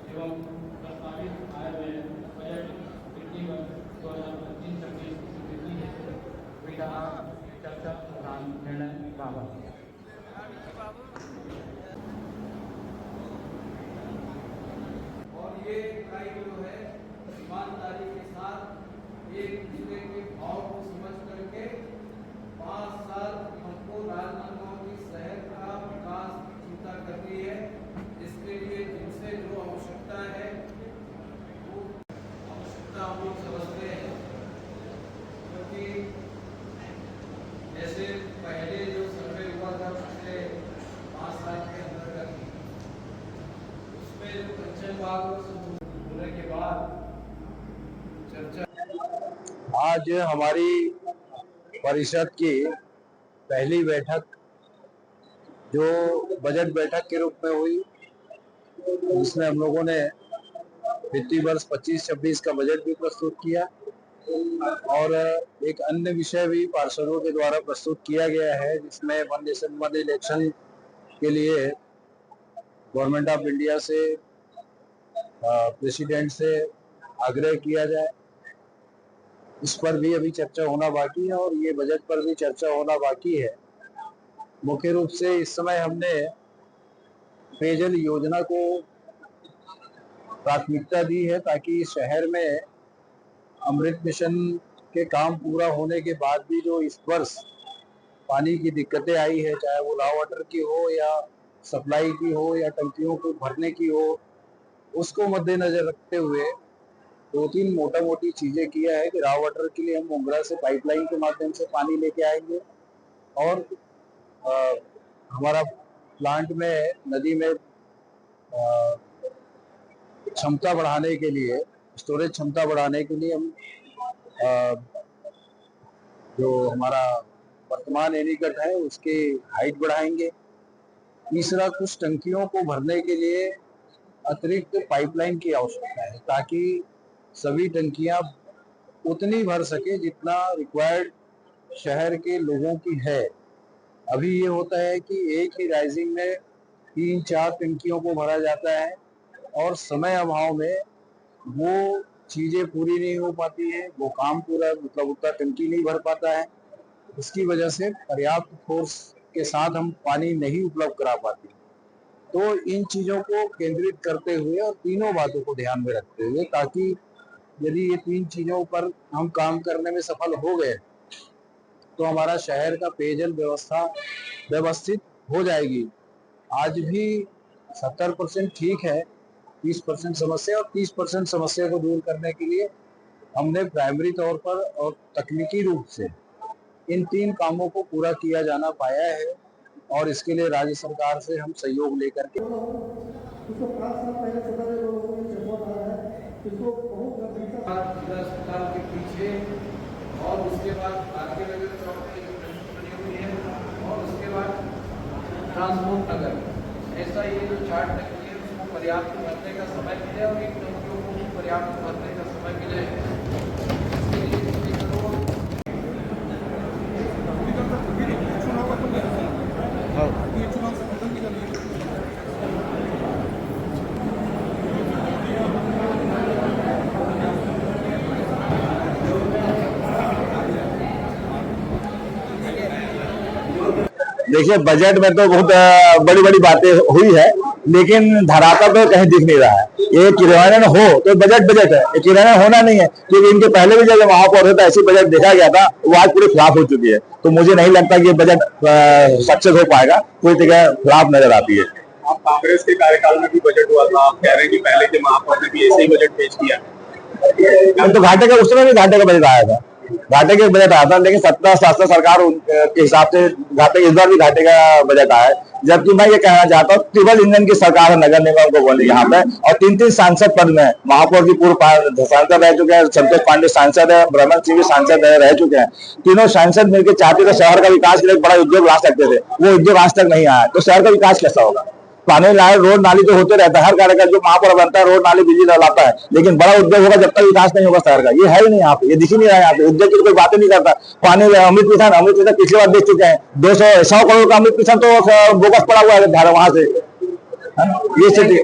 एवं प्रस्तावित आय व्यय बजट वित्तीय वर्ष 2025-26 स्थिति विधा चर्चा प्रधान निर्णय बाबा। और ये इकाई जो है ईमानदारी के साथ एक दूसरे के भाव को समझ करके 5 साल हमको राजनांदगांव की शहर का विकास चिंता करनी है। इसके लिए जिनसे जो आवश्यकता है वो आवश्यकता हम लोग समझते हैं, क्योंकि जैसे पहले जो सर्वे हुआ था पिछले 5 साल के अंतर्गत उसमें जो पंचायत विभाग होने के बाद चर्चा आज हमारी परिषद की पहली बैठक जो बजट बैठक के रूप में हुई, जिसमें हम लोगों ने वित्तीय वर्ष 25-26 का बजट भी प्रस्तुत किया और एक अन्य विषय भी पार्षदों के द्वारा प्रस्तुत किया गया है, जिसमें 1 नेशन 1 इलेक्शन के लिए गवर्नमेंट ऑफ इंडिया से प्रेसिडेंट से आग्रह किया जाए। इस पर भी अभी चर्चा होना बाकी है और ये बजट पर भी चर्चा होना बाकी है। मुख्य रूप से इस समय हमने पेयजल योजना को प्राथमिकता दी है, ताकि शहर में अमृत मिशन के काम पूरा होने के बाद भी जो इस वर्ष पानी की दिक्कतें आई है, चाहे वो रॉ वाटर की हो या सप्लाई की हो या टंकियों को भरने की हो, उसको मद्देनजर रखते हुए 2-3 मोटी चीजें किया है कि रॉ वाटर के लिए हम मोंगरा से पाइपलाइन के माध्यम से पानी लेके आएंगे और हमारा प्लांट में नदी में क्षमता बढ़ाने के लिए, स्टोरेज क्षमता बढ़ाने के लिए हम जो हमारा वर्तमान एनीकट है उसकी हाइट बढ़ाएंगे। तीसरा, कुछ टंकियों को भरने के लिए अतिरिक्त पाइपलाइन की आवश्यकता है, ताकि सभी टंकियां उतनी भर सके जितना रिक्वायर्ड शहर के लोगों की है। अभी ये होता है कि एक ही राइजिंग में 3-4 टंकियों को भरा जाता है और समय अभाव में वो चीजें पूरी नहीं हो पाती है, वो काम पूरा मतलब उतना टंकी नहीं भर पाता है। इसकी वजह से पर्याप्त फोर्स के साथ हम पानी नहीं उपलब्ध करा पाते। तो इन चीजों को केंद्रित करते हुए और तीनों बातों को ध्यान में रखते हुए, ताकि यदि ये 3 चीजों पर हम काम करने में सफल हो गए तो हमारा शहर का पेयजल व्यवस्था व्यवस्थित हो जाएगी। आज भी 70% ठीक है, 30% समस्या और 30% समस्या को दूर करने के लिए हमने प्राइमरी तौर पर और तकनीकी रूप से इन 3 कामों को पूरा किया जाना पाया है और इसके लिए राज्य सरकार से हम सहयोग लेकर के अस्पताल के पीछे और उसके बाद भारतीय नगर चौक में बनी हुई है और उसके बाद ट्रांसपोर्ट नगर, ऐसा ये जो 4 टंकी है उसको पर्याप्त भरने का समय मिले और इन टंकियों को पर्याप्त भरने का समय मिले। देखिए, बजट में तो बहुत बड़ी बातें हुई है, लेकिन धरातल तो कहीं दिख नहीं रहा है। ये क्रियान्वयन हो तो बजट है, ये क्रियान्वयन होना नहीं है, क्योंकि इनके पहले भी जब महापौर थे तो ऐसी बजट देखा गया था, वो आज पूरी फ्लॉप हो चुकी है। तो मुझे नहीं लगता कि ये बजट सक्सेस हो पाएगा, पूरी जगह फ्लॉप नजर आती है। आप कांग्रेस के कार्यकाल में भी बजट हुआ था, आप कह रहे हैं कि पहले के महापौर ने भी ऐसे ही बजट पेश किया। तो घाटे का उस समय भी घाटे का बजट आया था, घाटे के बजट आया था, लेकिन 17 सरकार के हिसाब से घाटे, इस बार भी घाटे का बजट आया है। जबकि मैं ये कहना चाहता हूँ, ट्रिपल इंजन की सरकार है नगर निगम को बोले यहाँ पे, और 3 सांसद पद में महापौर की पूर्व सांसद रह चुके हैं, संतोष पांडे सांसद है, ब्रह्मन सिंह भी सांसद रह चुके हैं। तीनों सांसद मिलकर चाहते तो शहर का विकास के लिए बड़ा उद्योग ला सकते थे, वो उद्योग आज तक नहीं आया, तो शहर का विकास कैसा होगा? पानी लाए, रोड नाली तो होते रहता है, हर कार्यक्रम जो महापौर बनता है रोड नाली बिजली लाता है, लेकिन बड़ा उद्योग होगा जब तक विकास नहीं होगा शहर का। ये है ही नहीं यहाँ पे, ये दिख ही नहीं रहा है यहाँ पे, उद्योग की कोई बात नहीं करता। पानी अमृत मिशन पिछली बार देख चुके हैं, 200 करोड़ का अमृत मिशन तो बोगस पड़ा हुआ है वहां से, है ना? ये स्थिति।